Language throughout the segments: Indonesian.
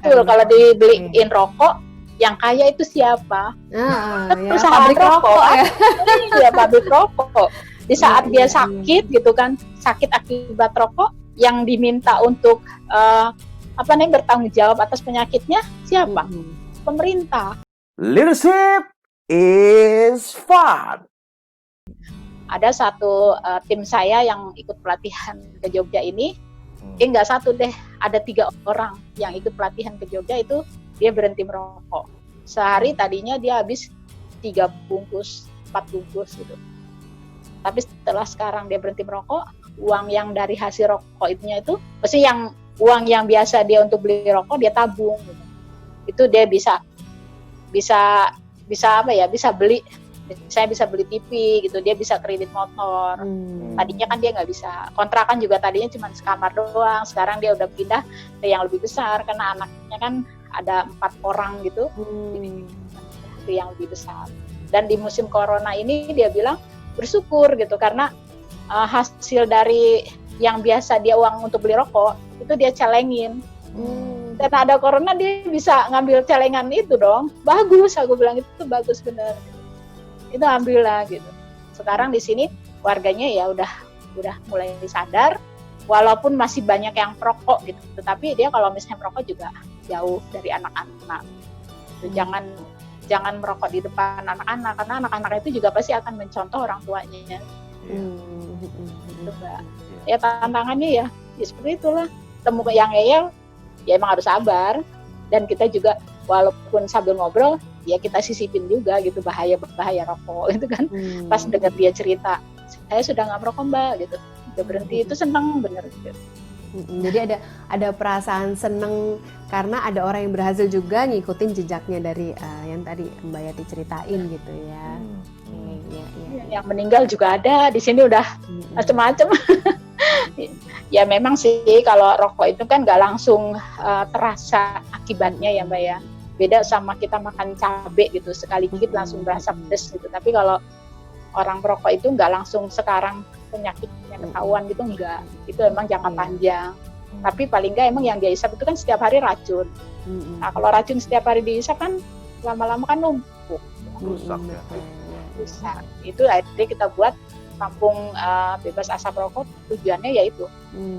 betul. Kalau dibeliin rokok, yang kaya itu siapa? Ya, Perusahaan pabrik rokok ya. Iya, pabrik rokok. Di saat dia sakit gitu kan, sakit akibat rokok, yang diminta untuk bertanggung jawab atas penyakitnya siapa? Pemerintah. Leadership is fun. Ada satu tim saya yang ikut pelatihan ke Jogja ini, nggak satu deh, ada 3 orang yang ikut pelatihan ke Jogja itu dia berhenti merokok. Sehari tadinya dia habis 3 bungkus, 4 bungkus gitu. Tapi setelah sekarang dia berhenti merokok, uang yang dari hasil rokok itu, pasti yang uang yang biasa dia untuk beli rokok dia tabung gitu. Itu dia bisa beli, saya bisa beli TV gitu, dia bisa kredit motor. Tadinya kan dia nggak bisa, kontrakan juga tadinya cuma sekamar doang, sekarang dia udah pindah ke yang lebih besar karena anaknya kan ada 4 orang gitu, itu yang lebih besar. Dan di musim corona ini dia bilang bersyukur gitu karena hasil dari yang biasa dia uang untuk beli rokok itu dia celengin. Dan ada corona dia bisa ngambil celengan itu dong, bagus, aku bilang itu bagus bener. Itu ambillah gitu. Sekarang di sini warganya ya udah mulai sadar, walaupun masih banyak yang perokok gitu, tetapi dia kalau misalnya merokok juga jauh dari anak-anak. Jangan merokok di depan anak-anak, karena anak-anak itu juga pasti akan mencontoh orang tuanya. Gitu, Mbak. Ya tantangannya ya seperti itulah. Temu yang ngeyel, ya emang harus sabar. Dan kita juga walaupun sambil ngobrol, ya kita sisipin juga gitu bahaya rokok itu kan. Pas dengar dia cerita, saya sudah nggak merokok Mbak gitu, udah berhenti, itu seneng bener gitu. Jadi ada perasaan seneng karena ada orang yang berhasil juga ngikutin jejaknya dari yang tadi Mbak Yati ceritain gitu ya. Yang meninggal juga ada di sini, udah macam-macam. Ya memang sih kalau rokok itu kan nggak langsung terasa akibatnya ya Mbak ya. Beda sama kita makan cabai gitu, sekali gigit langsung berasa pedes gitu. Tapi kalau orang perokok itu nggak langsung sekarang penyakitnya ketahuan gitu, enggak. Itu emang jangka panjang. Tapi paling nggak emang yang dia isap itu kan setiap hari racun. Nah kalau racun setiap hari diisap kan lama-lama kan numpuk. Rusak ya. Rusak. Itu akhirnya kita buat kampung bebas asap rokok, tujuannya yaitu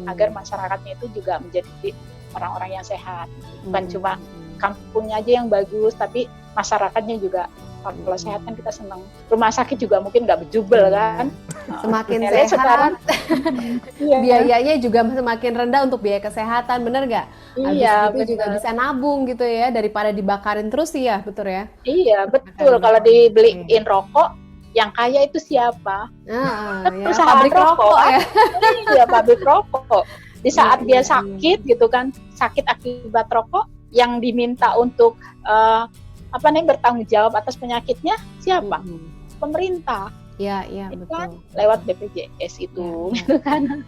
agar masyarakatnya itu juga menjadi orang-orang yang sehat. Bukan cuma kampungnya aja yang bagus, tapi masyarakatnya juga. Kalau sehat kan kita senang. Rumah sakit juga mungkin nggak bejubel kan. Semakin sehat, sekarang, biayanya juga semakin rendah untuk biaya kesehatan, bener nggak? Iya, itu juga bisa nabung gitu ya, daripada dibakarin terus ya, betul ya? Iya, betul. Kalau dibeliin rokok, yang kaya itu siapa? Perusahaan pabrik rokok ya. Iya, pabrik rokok. Di saat dia sakit gitu kan, sakit akibat rokok, yang diminta untuk bertanggung jawab atas penyakitnya siapa? Pemerintah. Ya, itu betul. Kan lewat BPJS itu, gitu kan.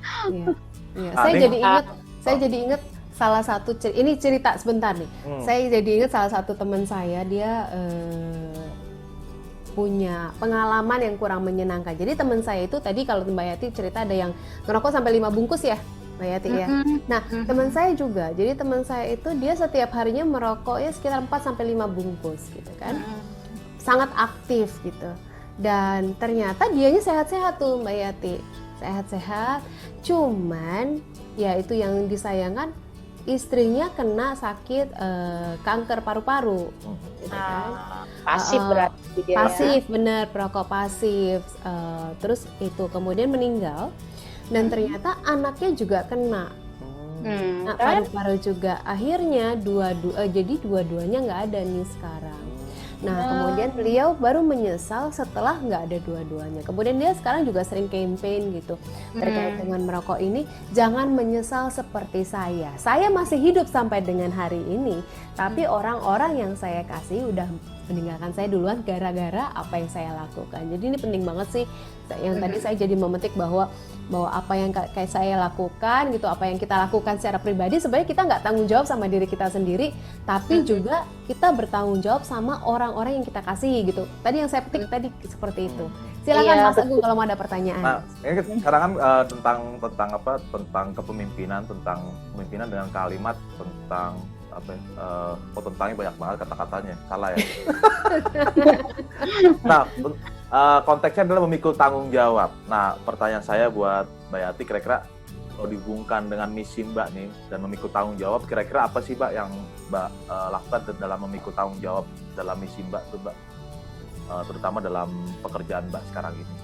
Saya jadi ingat salah satu ini cerita sebentar nih. Saya jadi ingat salah satu teman saya, dia punya pengalaman yang kurang menyenangkan. Jadi teman saya itu tadi kalau Mbak Yati cerita ada yang ngerokok sampai 5 bungkus ya, Mbak Yati ya. Nah, teman saya juga. Jadi teman saya itu dia setiap harinya merokoknya sekitar 4 sampai 5 bungkus gitu kan. Sangat aktif gitu. Dan ternyata dianya sehat-sehat tuh Mbak Yati. Sehat-sehat. Cuman ya itu yang disayangkan, istrinya kena sakit kanker paru-paru gitu kan. Pasif berarti dia. Pasif, bener, perokok pasif. Terus itu kemudian meninggal dan ternyata anaknya juga kena. Paru-paru juga. Akhirnya jadi dua-duanya nggak ada nih sekarang. Nah, kemudian beliau baru menyesal setelah nggak ada dua-duanya. Kemudian dia sekarang juga sering campaign gitu terkait dengan merokok ini. Jangan menyesal seperti saya. Saya masih hidup sampai dengan hari ini, tapi orang-orang yang saya kasih udah meninggalkan saya duluan gara-gara apa yang saya lakukan. Jadi ini penting banget sih. Yang tadi saya jadi memetik bahwa apa yang kayak saya lakukan gitu, apa yang kita lakukan secara pribadi, sebenarnya kita nggak tanggung jawab sama diri kita sendiri, tapi juga kita bertanggung jawab sama orang-orang yang kita kasihi gitu. Tadi yang saya petik tadi seperti itu. Silakan Mas Agung kalau mau ada pertanyaan. Nah, ini sekarang kan tentang kepemimpinan, tentang kepemimpinan dengan kalimat tentang tentangnya banyak banget kata-katanya, salah ya. Nah, konteksnya adalah memikul tanggung jawab. Nah, pertanyaan saya buat Mbak Yati, kira-kira kalau dihubungkan dengan misi Mbak nih dan memikul tanggung jawab, kira-kira apa sih Mbak yang Mbak lakukan dalam memikul tanggung jawab dalam misi Mbak tuh Mbak, terutama dalam pekerjaan Mbak sekarang ini,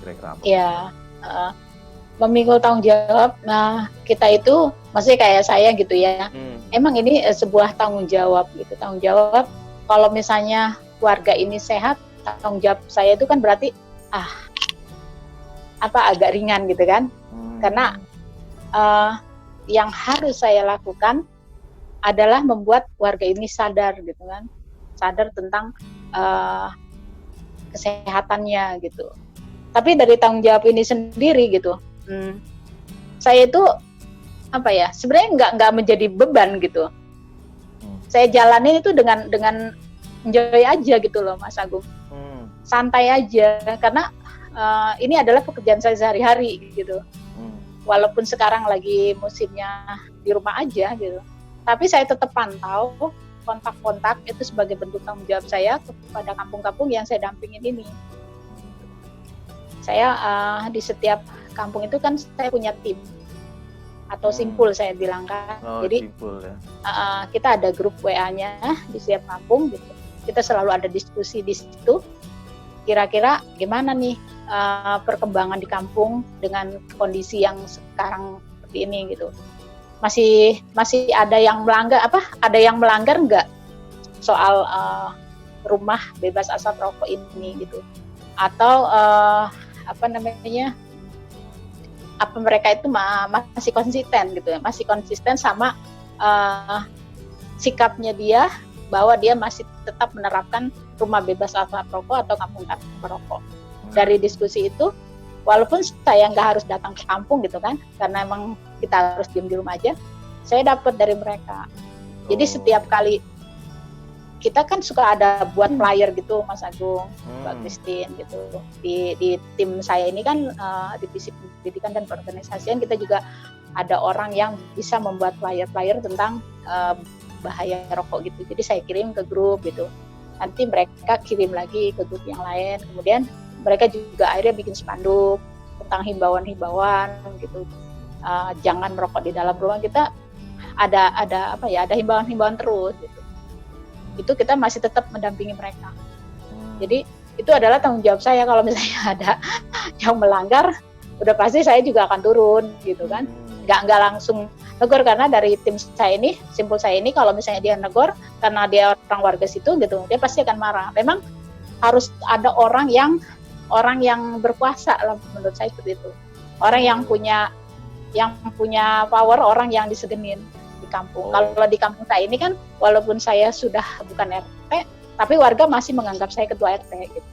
kira-kira apa? Ya, memikul tanggung jawab. Nah, kita itu masih kayak saya gitu ya. Emang ini sebuah tanggung jawab gitu. Tanggung jawab kalau misalnya keluarga ini sehat, tanggung jawab saya itu kan berarti agak ringan gitu kan. Karena yang harus saya lakukan adalah membuat keluarga ini sadar gitu kan. Sadar tentang kesehatannya gitu. Tapi dari tanggung jawab ini sendiri gitu, saya itu sebenarnya nggak menjadi beban gitu. Saya jalanin itu dengan enjoy aja gitu loh, Mas Agung. Santai aja, karena ini adalah pekerjaan saya sehari-hari gitu. Walaupun sekarang lagi musimnya di rumah aja gitu, tapi saya tetap pantau kontak-kontak itu sebagai bentuk tanggung jawab saya kepada kampung-kampung yang saya dampingin ini. Saya di setiap kampung itu kan saya punya tim atau simpul saya bilang kan. Jadi simpul, ya. Kita ada grup WA-nya di setiap kampung gitu. Kita selalu ada diskusi di situ. Kira-kira gimana nih perkembangan di kampung dengan kondisi yang sekarang seperti ini gitu. Masih ada yang melanggar Ada yang melanggar nggak soal rumah bebas asap rokok ini gitu. Atau apa mereka itu masih konsisten gitu ya, masih konsisten sama sikapnya dia bahwa dia masih tetap menerapkan rumah bebas asap rokok atau kampung tanpa rokok. Dari diskusi itu, walaupun saya nggak harus datang ke kampung gitu kan, karena emang kita harus diem di rumah aja, saya dapat dari mereka. Jadi setiap kali kita kan suka ada buat flyer gitu, Mas Agung, Mbak Christine gitu. Di tim saya ini kan divisi pendidikan dan perorganisasian, kita juga ada orang yang bisa membuat flyer-flyer tentang bahaya rokok gitu. Jadi saya kirim ke grup gitu. Nanti mereka kirim lagi ke grup yang lain. Kemudian mereka juga akhirnya bikin spanduk tentang himbauan-himbauan gitu. Jangan merokok di dalam rumah. Kita ada himbauan-himbauan terus gitu. Itu kita masih tetap mendampingi mereka. Jadi itu adalah tanggung jawab saya. Kalau misalnya ada yang melanggar, udah pasti saya juga akan turun gitu kan. Nggak langsung negor, karena dari tim saya ini, simpul saya ini, kalau misalnya dia negor karena dia orang warga situ gitu, dia pasti akan marah. Memang harus ada orang yang berkuasa lah, menurut saya seperti itu. Orang yang punya power, orang yang disegenin di kampung. Kalau di kampung saya ini kan, walaupun saya sudah bukan RT, tapi warga masih menganggap saya ketua RT gitu.